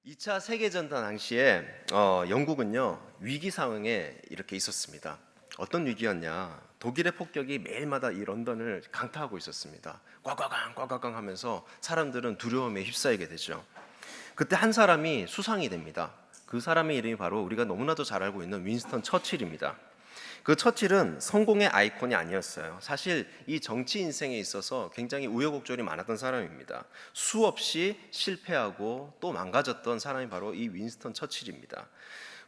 2차 세계전 당시에 영국은요 위기 상황에 이렇게 있었습니다. 어떤 위기였냐? 독일의 폭격이 매일마다 이 런던을 강타하고 있었습니다. 꽝꽝꽝 하면서 사람들은 두려움에 휩싸이게 되죠. 그때 한 사람이 수상이 됩니다. 그 사람의 이름이 바로 우리가 너무나도 잘 알고 있는 윈스턴 처칠입니다. 그 처칠은 성공의 아이콘이 아니었어요. 사실 이 정치 인생에 있어서 굉장히 우여곡절이 많았던 사람입니다. 수없이 실패하고 또 망가졌던 사람이 바로 이 윈스턴 처칠입니다.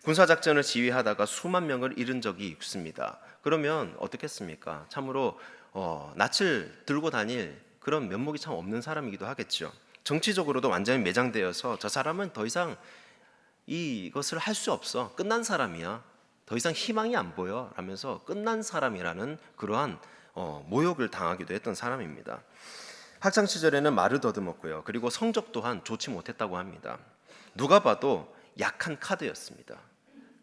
군사작전을 지휘하다가 수만 명을 잃은 적이 있습니다. 그러면 어떻겠습니까? 참으로 낯을 들고 다닐 그런 면목이 참 없는 사람이기도 하겠죠. 정치적으로도 완전히 매장되어서 저 사람은 더 이상 이것을 할 수 없어. 끝난 사람이야. 더 이상 희망이 안 보여 라면서 끝난 사람이라는 그러한 모욕을 당하기도 했던 사람입니다. 학창 시절에는 말을 더듬었고요. 그리고 성적 또한 좋지 못했다고 합니다. 누가 봐도 약한 카드였습니다.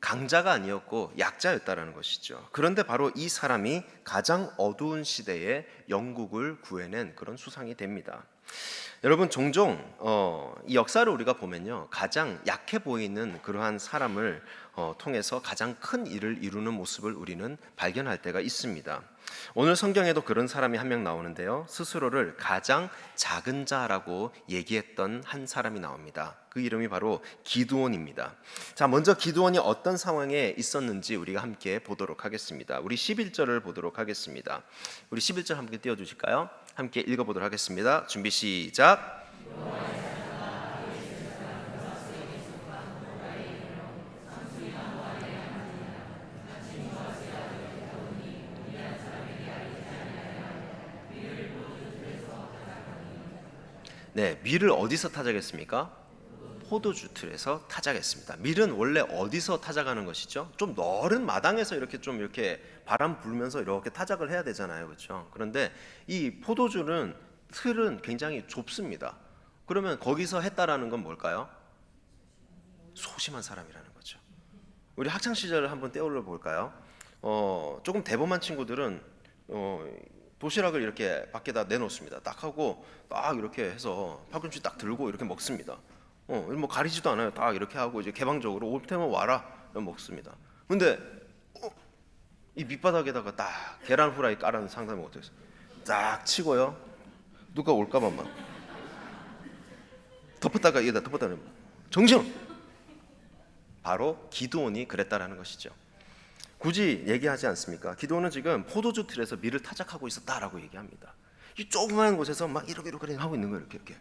강자가 아니었고 약자였다라는 것이죠. 그런데 바로 이 사람이 가장 어두운 시대에 영국을 구해낸 그런 수상이 됩니다. 여러분 종종 이 역사를 우리가 보면요 가장 약해 보이는 그러한 사람을 통해서 가장 큰 일을 이루는 모습을 우리는 발견할 때가 있습니다. 오늘 성경에도 그런 사람이 한 명 나오는데요, 스스로를 가장 작은 자라고 얘기했던 한 사람이 나옵니다. 그 이름이 바로 기드온입니다. 자, 먼저 기드온이 어떤 상황에 있었는지 우리가 함께 보도록 하겠습니다. 우리 11절을 보도록 하겠습니다. 우리 11절 함께 띄워주실까요? 함께 읽어보도록 하겠습니다. 준비 시작. 네, 밀을 어디서 타작했습니까? 포도주 틀에서 타작했습니다. 밀은 원래 어디서 타작하는 것이죠? 좀 넓은 마당에서 이렇게 바람 불면서 이렇게 타작을 해야 되잖아요, 그렇죠? 그런데 이 포도주는 틀은 굉장히 좁습니다. 그러면 거기서 했다라는 건 뭘까요? 소심한 사람이라는 거죠. 우리 학창 시절을 한번 떠올려 볼까요? 조금 대범한 친구들은 도시락을 이렇게 밖에다 내놓습니다. 딱 하고 딱 이렇게 해서 파김치 딱 들고 이렇게 먹습니다. 뭐 가리지도 않아요. 딱 이렇게 하고 이제 개방적으로 올 테면 와라 먹습니다. 근데 이 밑바닥에다가 딱 계란 후라이 깔아놓은 상담이 어땠어요? 딱 치고요. 누가 올까봐만 덮었다가 여기다 덮었다가 정신. 바로 기드온이 그랬다라는 것이죠. 굳이 얘기하지 않습니까? 기드온은 지금 포도주 틀에서 밀을 타작하고 있었다라고 얘기합니다. 이 조그마한 곳에서 막 이렇게 하고 있는 거예요. 이렇게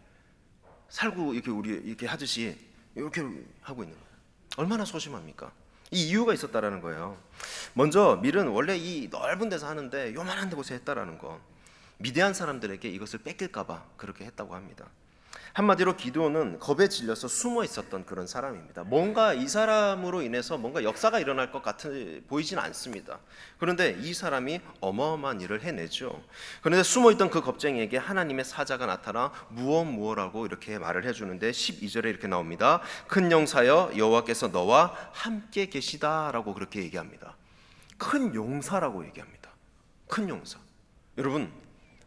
살고 이렇게 우리 이렇게 하듯이 이렇게 하고 있는 거예요. 얼마나 소심합니까? 이 이유가 있었다라는 거예요. 먼저 밀은 원래 이 넓은 데서 하는데 요만한 곳에 했다라는 거. 미대한 사람들에게 이것을 뺏길까봐 그렇게 했다고 합니다. 한마디로 기드온은 겁에 질려서 숨어 있었던 그런 사람입니다. 뭔가 이 사람으로 인해서 뭔가 역사가 일어날 것 같은 보이진 않습니다. 그런데 이 사람이 어마어마한 일을 해내죠. 그런데 숨어 있던 그 겁쟁이에게 하나님의 사자가 나타나 무엇라고 이렇게 말을 해주는데 12절에 이렇게 나옵니다. 큰 용사여 여호와께서 너와 함께 계시다라고 그렇게 얘기합니다. 큰 용사라고 얘기합니다. 큰 용사. 여러분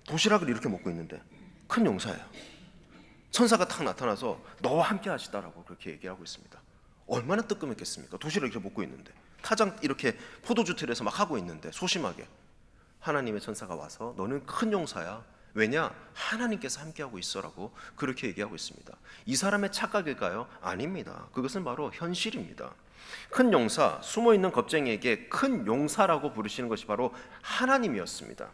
도시락을 이렇게 먹고 있는데 큰 용사예요. 천사가 탁 나타나서 너와 함께 하시다라고 그렇게 얘기하고 있습니다. 얼마나 뜨끔했겠습니까? 도시락을 이렇게 먹고 있는데 타장 이렇게 포도주 틀에서 막 하고 있는데 소심하게 하나님의 천사가 와서 너는 큰 용사야. 왜냐? 하나님께서 함께하고 있어라고 그렇게 얘기하고 있습니다. 이 사람의 착각일까요? 아닙니다. 그것은 바로 현실입니다. 큰 용사, 숨어있는 겁쟁이에게 큰 용사라고 부르시는 것이 바로 하나님이었습니다.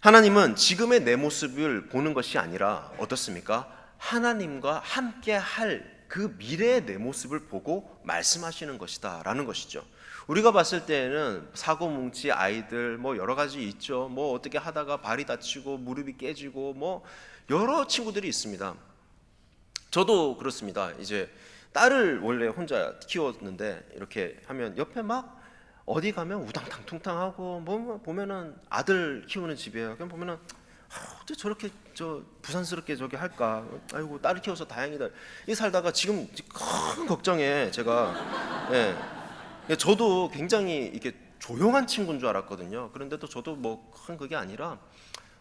하나님은 지금의 내 모습을 보는 것이 아니라 어떻습니까? 하나님과 함께 할 그 미래의 내 모습을 보고 말씀하시는 것이다 라는 것이죠. 우리가 봤을 때는 사고뭉치 아이들 뭐 여러 가지 있죠. 뭐 어떻게 하다가 발이 다치고 무릎이 깨지고 뭐 여러 친구들이 있습니다. 저도 그렇습니다. 이제 딸을 원래 혼자 키웠는데 이렇게 하면 옆에 막 어디 가면 우당탕 퉁탕하고 뭐 보면은 아들 키우는 집이에요. 그냥 보면은 어떻게 저렇게 부산스럽게 저기 할까? 아이고 딸을 키워서 다행이다. 이 살다가 지금 큰 걱정에 제가 저도 굉장히 이게 조용한 친구인 줄 알았거든요. 그런데도 저도 뭐 큰 그게 아니라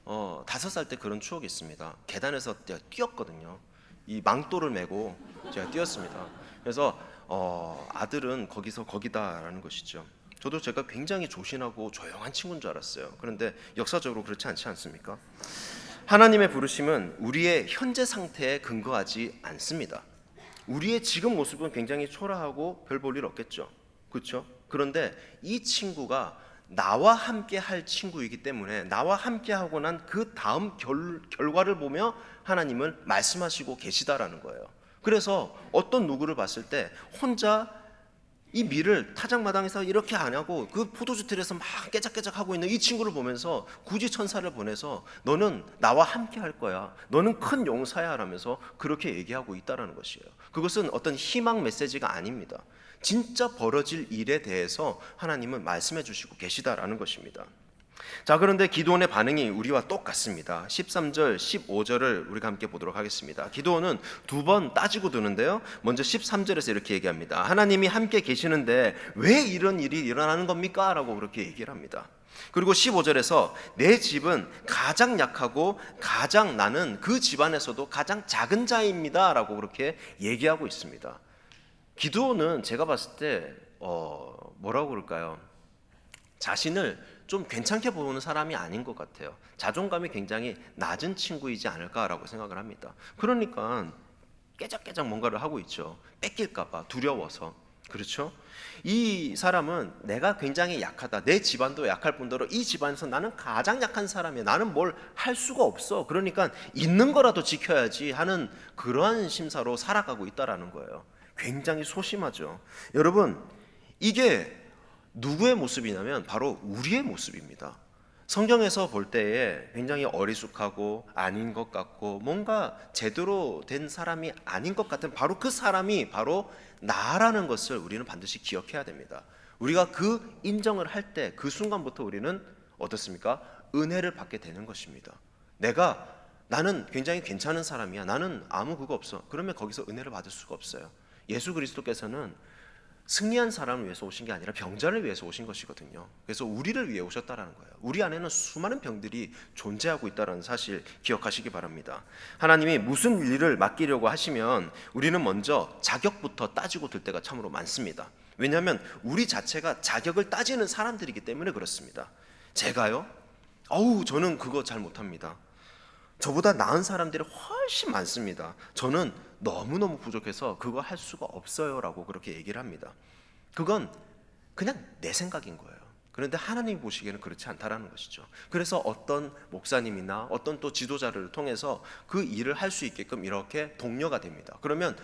5살 때 그런 추억이 있습니다. 계단에서 뛰었거든요. 이 망토를 메고 제가 뛰었습니다. 그래서 아들은 거기서 거기다라는 것이죠. 저도 제가 굉장히 조신하고 조용한 친구인 줄 알았어요. 그런데 역사적으로 그렇지 않지 않습니까? 하나님의 부르심은 우리의 현재 상태에 근거하지 않습니다. 우리의 지금 모습은 굉장히 초라하고 별 볼 일 없겠죠. 그렇죠? 그런데 이 친구가 나와 함께 할 친구이기 때문에 나와 함께 하고 난 그 다음 결과를 보며 하나님은 말씀하시고 계시다라는 거예요. 그래서 어떤 누구를 봤을 때 혼자 이 밀을 타작마당에서 이렇게 안 하고 그 포도주 틀에서 막 깨작깨작 하고 있는 이 친구를 보면서 굳이 천사를 보내서 너는 나와 함께 할 거야, 너는 큰 용사야 라면서 그렇게 얘기하고 있다라는 것이에요. 그것은 어떤 희망 메시지가 아닙니다. 진짜 벌어질 일에 대해서 하나님은 말씀해 주시고 계시다라는 것입니다. 자, 그런데 기드온의 반응이 우리와 똑같습니다. 13절, 15절을 우리가 함께 보도록 하겠습니다. 기드온은 두 번 따지고 드는데요. 먼저 13절에서 이렇게 얘기합니다. 하나님이 함께 계시는데 왜 이런 일이 일어나는 겁니까? 라고 그렇게 얘기를 합니다. 그리고 15절에서 내 집은 가장 약하고 가장 나는 그 집안에서도 가장 작은 자입니다 라고 그렇게 얘기하고 있습니다. 기드온은 제가 봤을 때 뭐라고 그럴까요? 자신을 좀 괜찮게 보는 사람이 아닌 것 같아요. 자존감이 굉장히 낮은 친구이지 않을까라고 생각을 합니다. 그러니까 깨작깨작 뭔가를 하고 있죠. 뺏길까봐 두려워서. 그렇죠? 이 사람은 내가 굉장히 약하다, 내 집안도 약할 뿐더러 이 집안에서 나는 가장 약한 사람이야, 나는 뭘 할 수가 없어, 그러니까 있는 거라도 지켜야지 하는 그러한 심사로 살아가고 있다라는 거예요. 굉장히 소심하죠. 여러분, 이게 누구의 모습이냐면 바로 우리의 모습입니다. 성경에서 볼 때에 굉장히 어리숙하고 아닌 것 같고 뭔가 제대로 된 사람이 아닌 것 같은 바로 그 사람이 바로 나라는 것을 우리는 반드시 기억해야 됩니다. 우리가 그 인정을 할 때 그 순간부터 우리는 어떻습니까? 은혜를 받게 되는 것입니다. 나는 굉장히 괜찮은 사람이야, 나는 아무 그거 없어, 그러면 거기서 은혜를 받을 수가 없어요. 예수 그리스도께서는 승리한 사람을 위해서 오신 게 아니라 병자를 위해서 오신 것이거든요. 그래서 우리를 위해 오셨다라는 거예요. 우리 안에는 수많은 병들이 존재하고 있다는 사실 기억하시기 바랍니다. 하나님이 무슨 일을 맡기려고 하시면 우리는 먼저 자격부터 따지고 들 때가 참으로 많습니다. 왜냐하면 우리 자체가 자격을 따지는 사람들이기 때문에 그렇습니다. 제가요? 저는 그거 잘 못합니다. 저보다 나은 사람들이 훨씬 많습니다. 저는 너무너무 부족해서 그거 할 수가 없어요 라고 그렇게 얘기를 합니다. 그건 그냥 내 생각인 거예요. 그런데 하나님이 보시기에는 그렇지 않다라는 것이죠. 그래서 어떤 목사님이나 어떤 또 지도자를 통해서 그 일을 할 수 있게끔 이렇게 독려가 됩니다. 그러면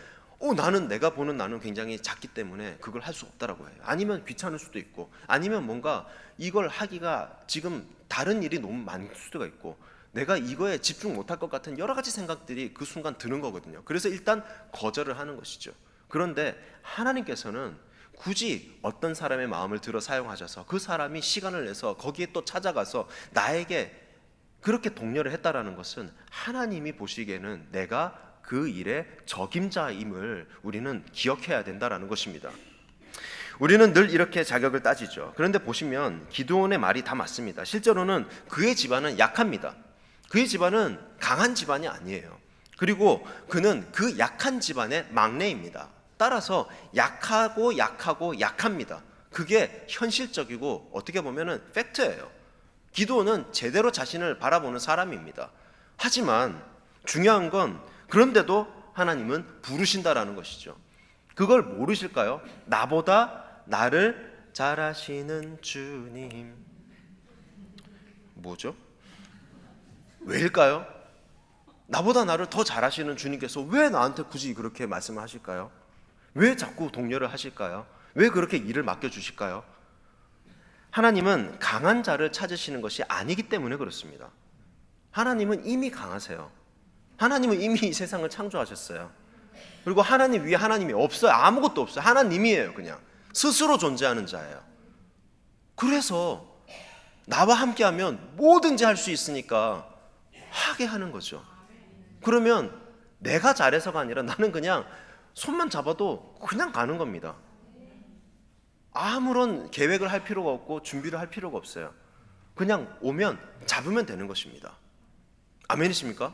내가 보는 나는 굉장히 작기 때문에 그걸 할 수 없다라고 해요. 아니면 귀찮을 수도 있고, 아니면 뭔가 이걸 하기가 지금 다른 일이 너무 많을 수도 있고, 내가 이거에 집중 못할 것 같은 여러 가지 생각들이 그 순간 드는 거거든요. 그래서 일단 거절을 하는 것이죠. 그런데 하나님께서는 굳이 어떤 사람의 마음을 들어 사용하셔서 그 사람이 시간을 내서 거기에 또 찾아가서 나에게 그렇게 독려를 했다라는 것은 하나님이 보시기에는 내가 그 일의 적임자임을 우리는 기억해야 된다라는 것입니다. 우리는 늘 이렇게 자격을 따지죠. 그런데 보시면 기드온의 말이 다 맞습니다. 실제로는 그의 집안은 약합니다. 그의 집안은 강한 집안이 아니에요. 그리고 그는 그 약한 집안의 막내입니다. 따라서 약합니다. 그게 현실적이고 어떻게 보면은 팩트예요. 기드온은 제대로 자신을 바라보는 사람입니다. 하지만 중요한 건 그런데도 하나님은 부르신다라는 것이죠. 그걸 모르실까요? 나보다 나를 잘 아시는 주님. 뭐죠? 왜일까요? 나보다 나를 더 잘 아시는 주님께서 왜 나한테 굳이 그렇게 말씀을 하실까요? 왜 자꾸 독려를 하실까요? 왜 그렇게 일을 맡겨주실까요? 하나님은 강한 자를 찾으시는 것이 아니기 때문에 그렇습니다. 하나님은 이미 강하세요. 하나님은 이미 이 세상을 창조하셨어요. 그리고 하나님 위에 하나님이 없어요. 아무것도 없어요. 하나님이에요. 그냥 스스로 존재하는 자예요. 그래서 나와 함께하면 뭐든지 할 수 있으니까 하게 하는 거죠. 그러면 내가 잘해서가 아니라 나는 그냥 손만 잡아도 그냥 가는 겁니다. 아무런 계획을 할 필요가 없고 준비를 할 필요가 없어요. 그냥 오면 잡으면 되는 것입니다. 아멘이십니까?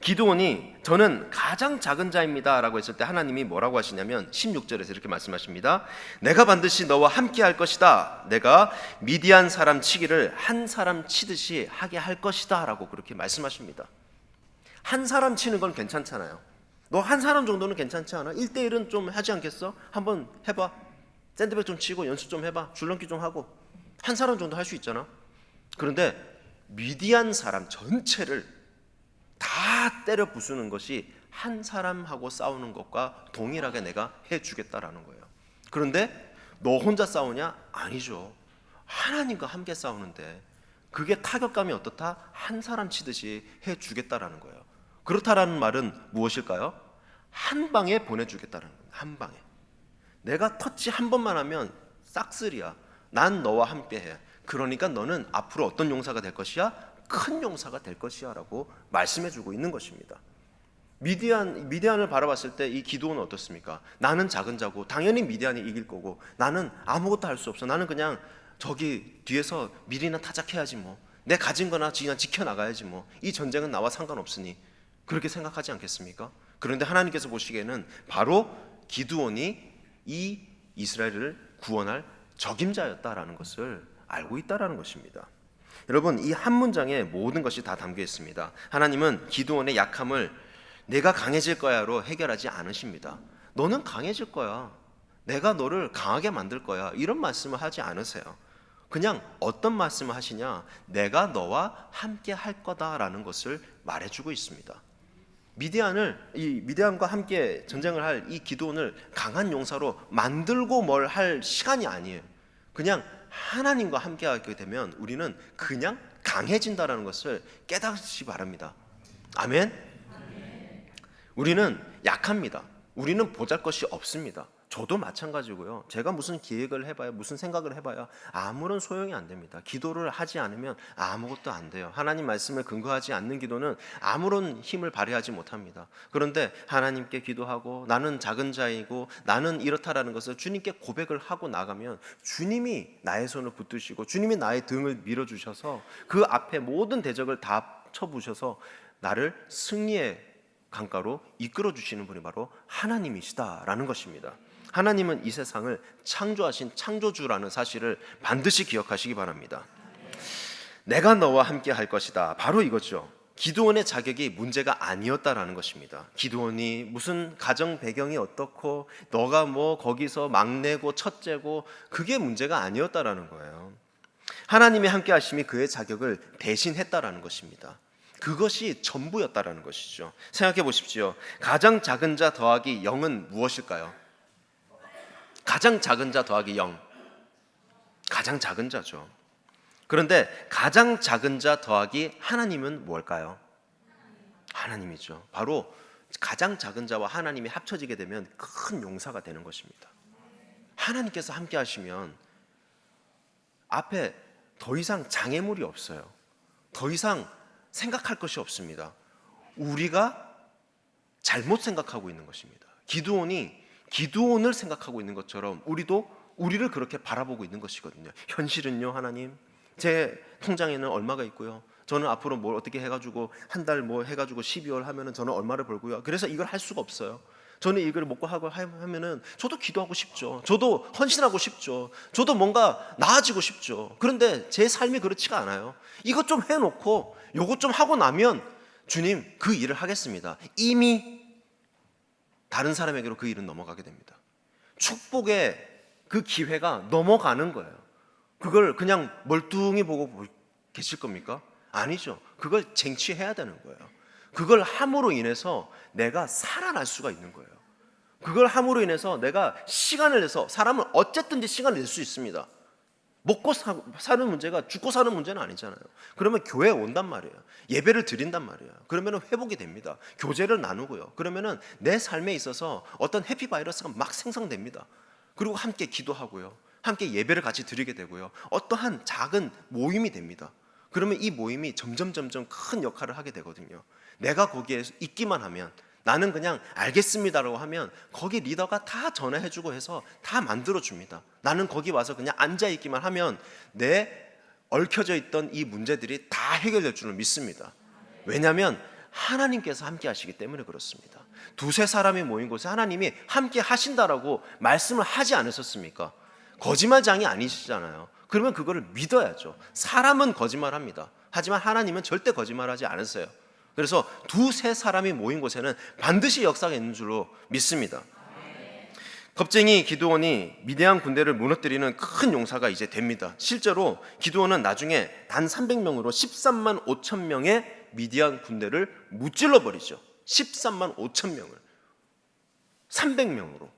기드온이 저는 가장 작은 자입니다 라고 했을 때 하나님이 뭐라고 하시냐면 16절에서 이렇게 말씀하십니다. 내가 반드시 너와 함께 할 것이다. 내가 미디안 사람 치기를 한 사람 치듯이 하게 할 것이다 라고 그렇게 말씀하십니다. 한 사람 치는 건 괜찮잖아요. 너 한 사람 정도는 괜찮지 않아? 1대1은 좀 하지 않겠어? 한번 해봐. 샌드백 좀 치고 연습 좀 해봐. 줄넘기 좀 하고. 한 사람 정도 할 수 있잖아. 그런데 미디안 사람 전체를 다 때려 부수는 것이 한 사람하고 싸우는 것과 동일하게 내가 해주겠다라는 거예요. 그런데 너 혼자 싸우냐? 아니죠. 하나님과 함께 싸우는데 그게 타격감이 어떻다? 한 사람 치듯이 해주겠다라는 거예요. 그렇다라는 말은 무엇일까요? 한 방에 보내주겠다는 거예요. 한 방에. 내가 터치 한 번만 하면 싹쓸이야. 난 너와 함께 해. 그러니까 너는 앞으로 어떤 용사가 될 것이야? 큰 용사가 될 것이야 라고 말씀해주고 있는 것입니다. 미디안을 바라봤을 때 이 기드온은 어떻습니까? 나는 작은 자고 당연히 미디안이 이길 거고 나는 아무것도 할 수 없어. 나는 그냥 저기 뒤에서 밀이나 타작해야지 뭐. 내 가진 거나 그냥 지켜나가야지 뭐. 이 전쟁은 나와 상관없으니. 그렇게 생각하지 않겠습니까? 그런데 하나님께서 보시기에는 바로 기드온이 이 이스라엘을 구원할 적임자였다라는 것을 알고 있다라는 것입니다. 여러분, 이 한 문장에 모든 것이 다 담겨 있습니다. 하나님은 기드온의 약함을 내가 강해질 거야로 해결하지 않으십니다. 너는 강해질 거야. 내가 너를 강하게 만들 거야. 이런 말씀을 하지 않으세요. 그냥 어떤 말씀을 하시냐? 내가 너와 함께 할 거다라는 것을 말해주고 있습니다. 미디안과 함께 전쟁을 할 이 기드온을 강한 용사로 만들고 뭘 할 시간이 아니에요. 그냥 하나님과 함께 하게 되면 우리는 그냥 강해진다라는 것을 깨닫기 바랍니다. 아멘. 우리는 약합니다. 우리는 보잘것이 없습니다. 저도 마찬가지고요. 제가 무슨 기획을 해봐야, 무슨 생각을 해봐야 아무런 소용이 안 됩니다. 기도를 하지 않으면 아무것도 안 돼요. 하나님 말씀을 근거하지 않는 기도는 아무런 힘을 발휘하지 못합니다. 그런데 하나님께 기도하고 나는 작은 자이고 나는 이렇다라는 것을 주님께 고백을 하고 나가면 주님이 나의 손을 붙드시고 주님이 나의 등을 밀어주셔서 그 앞에 모든 대적을 다 쳐부셔서 나를 승리의 강가로 이끌어 주시는 분이 바로 하나님이시다라는 것입니다. 하나님은 이 세상을 창조하신 창조주라는 사실을 반드시 기억하시기 바랍니다. 내가 너와 함께 할 것이다. 바로 이거죠. 기드온의 자격이 문제가 아니었다라는 것입니다. 기드온이 무슨 가정 배경이 어떻고 너가 뭐 거기서 막내고 첫째고 그게 문제가 아니었다라는 거예요. 하나님의 함께 하심이 그의 자격을 대신했다라는 것입니다. 그것이 전부였다라는 것이죠. 생각해 보십시오. 가장 작은 자 더하기 0은 무엇일까요? 가장 작은 자 더하기 0. 가장 작은 자죠. 그런데 가장 작은 자 더하기 하나님은 뭘까요? 하나님이죠. 바로 가장 작은 자와 하나님이 합쳐지게 되면 큰 용사가 되는 것입니다. 하나님께서 함께 하시면 앞에 더 이상 장애물이 없어요. 더 이상 생각할 것이 없습니다. 우리가 잘못 생각하고 있는 것입니다. 기드온을 생각하고 있는 것처럼 우리도 우리를 그렇게 바라보고 있는 것이거든요. 현실은요, 하나님, 제 통장에는 얼마가 있고요. 저는 앞으로 뭘 어떻게 해가지고 한 달 뭐 해가지고 12월 하면은 저는 얼마를 벌고요. 그래서 이걸 할 수가 없어요. 저는 이걸 먹고 하고 하면은 저도 기도하고 싶죠. 저도 헌신하고 싶죠. 저도 뭔가 나아지고 싶죠. 그런데 제 삶이 그렇지가 않아요. 이것 좀 해놓고 요것 좀 하고 나면 주님 그 일을 하겠습니다. 이미 다른 사람에게로 그 일은 넘어가게 됩니다. 축복의 그 기회가 넘어가는 거예요. 그걸 그냥 멀뚱히 보고 계실 겁니까? 아니죠. 그걸 쟁취해야 되는 거예요. 그걸 함으로 인해서 내가 살아날 수가 있는 거예요. 그걸 함으로 인해서 내가 시간을 내서 사람은 어쨌든지 시간을 낼 수 있습니다. 먹고 사는 문제가 죽고 사는 문제는 아니잖아요. 그러면 교회에 온단 말이에요. 예배를 드린단 말이에요. 그러면 회복이 됩니다. 교제를 나누고요. 그러면 내 삶에 있어서 어떤 해피바이러스가 막 생성됩니다. 그리고 함께 기도하고요. 함께 예배를 같이 드리게 되고요. 어떠한 작은 모임이 됩니다. 그러면 이 모임이 점점 큰 역할을 하게 되거든요. 내가 거기에 있기만 하면, 나는 그냥 알겠습니다라고 하면 거기 리더가 다 전화해주고 해서 다 만들어줍니다. 나는 거기 와서 그냥 앉아있기만 하면 내 얽혀져 있던 이 문제들이 다 해결될 줄을 믿습니다. 왜냐하면 하나님께서 함께 하시기 때문에 그렇습니다. 두세 사람이 모인 곳에 하나님이 함께 하신다라고 말씀을 하지 않으셨습니까? 거짓말장이 아니시잖아요. 그러면 그거를 믿어야죠. 사람은 거짓말합니다. 하지만 하나님은 절대 거짓말하지 않으세요. 그래서 두세 사람이 모인 곳에는 반드시 역사가 있는 줄로 믿습니다. 겁쟁이 기드온이 미디안 군대를 무너뜨리는 큰 용사가 이제 됩니다. 실제로 기드온은 나중에 단 300명으로 13만 5천 명의 미디안 군대를 무찔러 버리죠. 13만 5천 명을 300명으로.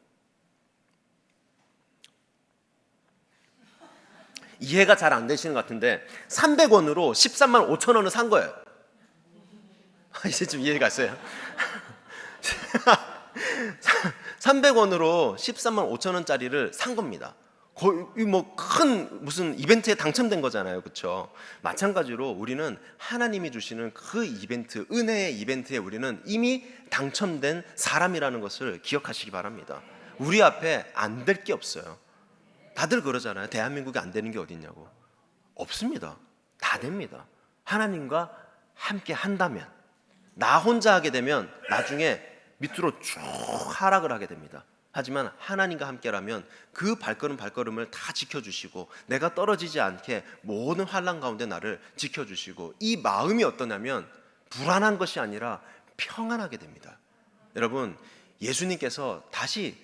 이해가 잘 안 되시는 것 같은데 300원으로 13만 5천 원을 산 거예요. 이제 좀 이해가 갔어요. 300원으로 13만 5천 원짜리를 산 겁니다. 거의 뭐 큰 무슨 이벤트에 당첨된 거잖아요. 그렇죠? 마찬가지로 우리는 하나님이 주시는 그 이벤트, 은혜의 이벤트에 우리는 이미 당첨된 사람이라는 것을 기억하시기 바랍니다. 우리 앞에 안 될 게 없어요. 다들 그러잖아요. 대한민국에 안 되는 게 어딨냐고. 없습니다. 다 됩니다. 하나님과 함께 한다면. 나 혼자 하게 되면 나중에 밑으로 쭉 하락을 하게 됩니다. 하지만 하나님과 함께라면 그 발걸음을 다 지켜주시고 내가 떨어지지 않게 모든 환난 가운데 나를 지켜주시고 이 마음이 어떠냐면 불안한 것이 아니라 평안하게 됩니다. 여러분, 예수님께서 다시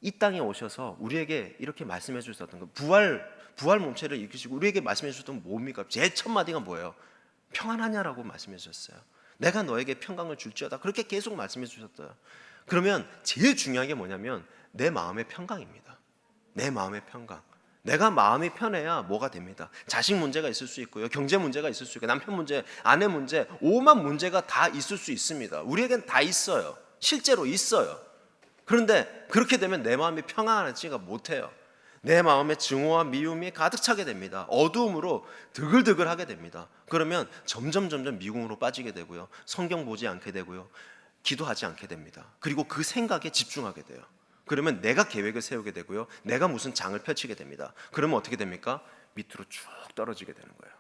이 땅에 오셔서 우리에게 이렇게 말씀해 주셨던 거, 부활 몸체를 일으키시고 우리에게 말씀해 주셨던 뭡니까? 제일 첫 마디가 뭐예요? 평안하냐라고 말씀해 주셨어요. 내가 너에게 평강을 줄지어다. 그렇게 계속 말씀해 주셨어요. 그러면 제일 중요한 게 뭐냐면 내 마음의 평강입니다. 내 마음의 평강. 내가 마음이 편해야 뭐가 됩니다. 자식 문제가 있을 수 있고요, 경제 문제가 있을 수 있고, 남편 문제, 아내 문제, 오만 문제가 다 있을 수 있습니다. 우리에겐 다 있어요. 실제로 있어요. 그런데 그렇게 되면 내 마음이 평안하지가 못해요. 내 마음에 증오와 미움이 가득 차게 됩니다. 어두움으로 드글드글하게 됩니다. 그러면 점점 미궁으로 빠지게 되고요, 성경 보지 않게 되고요, 기도하지 않게 됩니다. 그리고 그 생각에 집중하게 돼요. 그러면 내가 계획을 세우게 되고요, 내가 무슨 장을 펼치게 됩니다. 그러면 어떻게 됩니까? 밑으로 쭉 떨어지게 되는 거예요.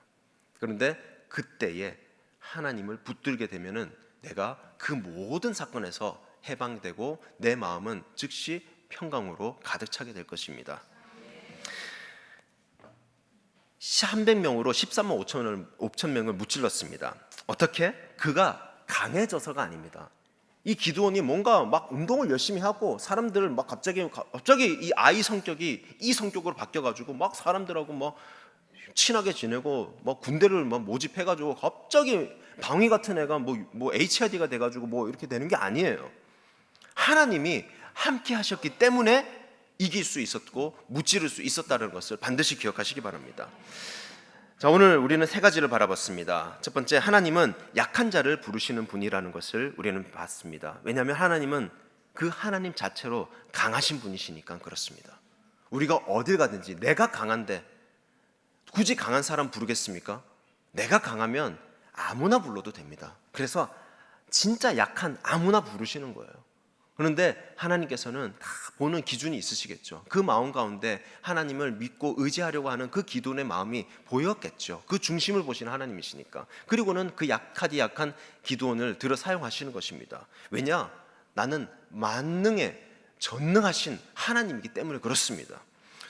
그런데 그때에 하나님을 붙들게 되면은 내가 그 모든 사건에서 해방되고 내 마음은 즉시 평강으로 가득 차게 될 것입니다. 300명으로 13만 5천 명을 무찔렀습니다. 어떻게? 그가 강해져서가 아닙니다. 이 기드온이 뭔가 막 운동을 열심히 하고 사람들을 막 갑자기 이 아이 성격이 이 성격으로 바뀌어가지고 막 사람들하고 막 친하게 지내고 막 군대를 막 모집해가지고 갑자기 방위 같은 애가 뭐 HID가 돼가지고 뭐 이렇게 되는 게 아니에요. 하나님이 함께 하셨기 때문에 이길 수 있었고 무찌를 수 있었다는 것을 반드시 기억하시기 바랍니다. 자, 오늘 우리는 세 가지를 바라봤습니다. 첫 번째, 하나님은 약한 자를 부르시는 분이라는 것을 우리는 봤습니다. 왜냐하면 하나님은 그 하나님 자체로 강하신 분이시니까 그렇습니다. 우리가 어딜 가든지 내가 강한데 굳이 강한 사람 부르겠습니까? 내가 강하면 아무나 불러도 됩니다. 그래서 진짜 약한 아무나 부르시는 거예요. 그런데 하나님께서는 다 보는 기준이 있으시겠죠. 그 마음 가운데 하나님을 믿고 의지하려고 하는 그 기도의 마음이 보였겠죠. 그 중심을 보시는 하나님이시니까. 그리고는 그 약한 기도원을 들어 사용하시는 것입니다. 왜냐? 나는 만능에 전능하신 하나님이기 때문에 그렇습니다.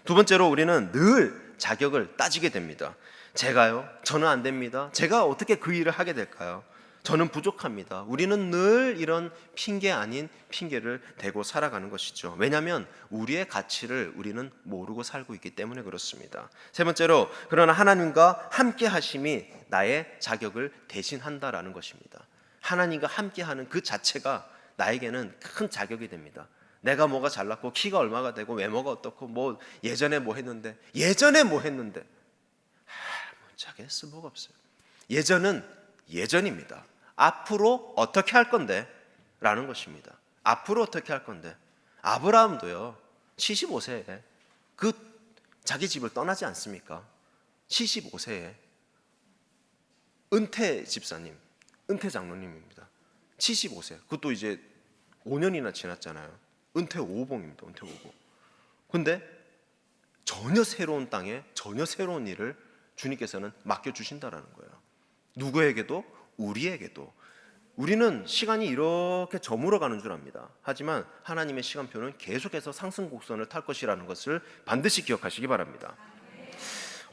두 번째로 우리는 늘 자격을 따지게 됩니다. 제가요? 저는 안 됩니다. 제가 어떻게 그 일을 하게 될까요? 저는 부족합니다. 우리는 늘 이런 핑계 아닌 핑계를 대고 살아가는 것이죠. 왜냐하면 우리의 가치를 우리는 모르고 살고 있기 때문에 그렇습니다. 세 번째로, 그러나 하나님과 함께 하심이 나의 자격을 대신한다라는 것입니다. 하나님과 함께하는 그 자체가 나에게는 큰 자격이 됩니다. 내가 뭐가 잘났고 키가 얼마가 되고 외모가 어떻고 뭐 예전에 뭐 했는데 자기의 쓸모가 없어요. 예전은 예전입니다. 앞으로 어떻게 할 건데? 라는 것입니다. 앞으로 어떻게 할 건데? 아브라함도요, 75세에 그 자기 집을 떠나지 않습니까? 75세에 은퇴 집사님, 은퇴 장로님입니다. 75세. 그것도 이제 5년이나 지났잖아요. 은퇴 오봉입니다. 은퇴 오봉. 근데 전혀 새로운 땅에 전혀 새로운 일을 주님께서는 맡겨주신다라는 거예요. 누구에게도? 우리에게도. 우리는 시간이 이렇게 저물어 가는 줄 압니다. 하지만 하나님의 시간표는 계속해서 상승 곡선을 탈 것이라는 것을 반드시 기억하시기 바랍니다.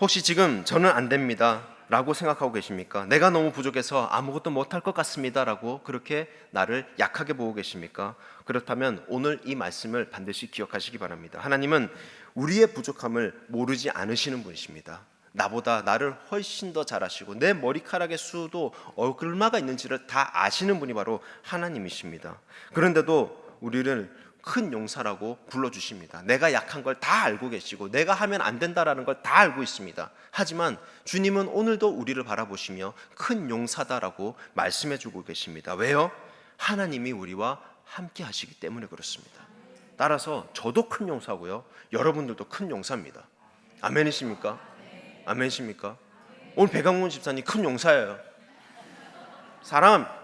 혹시 지금 저는 안 됩니다 라고 생각하고 계십니까? 내가 너무 부족해서 아무것도 못할 것 같습니다 라고 그렇게 나를 약하게 보고 계십니까? 그렇다면 오늘 이 말씀을 반드시 기억하시기 바랍니다. 하나님은 우리의 부족함을 모르지 않으시는 분이십니다. 나보다 나를 훨씬 더 잘 아시고 내 머리카락의 수도 얼마가 있는지를 다 아시는 분이 바로 하나님이십니다. 그런데도 우리를 큰 용사라고 불러주십니다. 내가 약한 걸 다 알고 계시고 내가 하면 안 된다라는 걸 다 알고 있습니다. 하지만 주님은 오늘도 우리를 바라보시며 큰 용사다라고 말씀해주고 계십니다. 왜요? 하나님이 우리와 함께 하시기 때문에 그렇습니다. 따라서 저도 큰 용사고요, 여러분들도 큰 용사입니다. 아멘이십니까? 아멘이십니까? 오늘 배강문 집사님 큰 용사예요. 사랑합니다.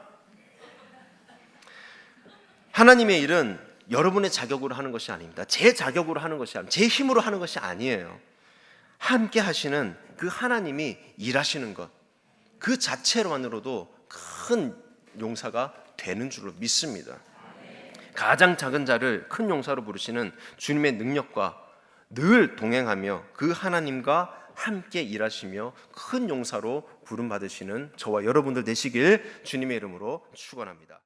하나님의 일은 여러분의 자격으로 하는 것이 아닙니다. 제 자격으로 하는 것이 아닙니다. 제 힘으로 하는 것이 아니에요. 함께 하시는 그 하나님이 일하시는 것, 그 자체로만으로도 큰 용사가 되는 줄로 믿습니다. 가장 작은 자를 큰 용사로 부르시는 주님의 능력과 늘 동행하며 그 하나님과 함께 일하시며 큰 용사로 부름받으시는 저와 여러분들 되시길 주님의 이름으로 축원합니다.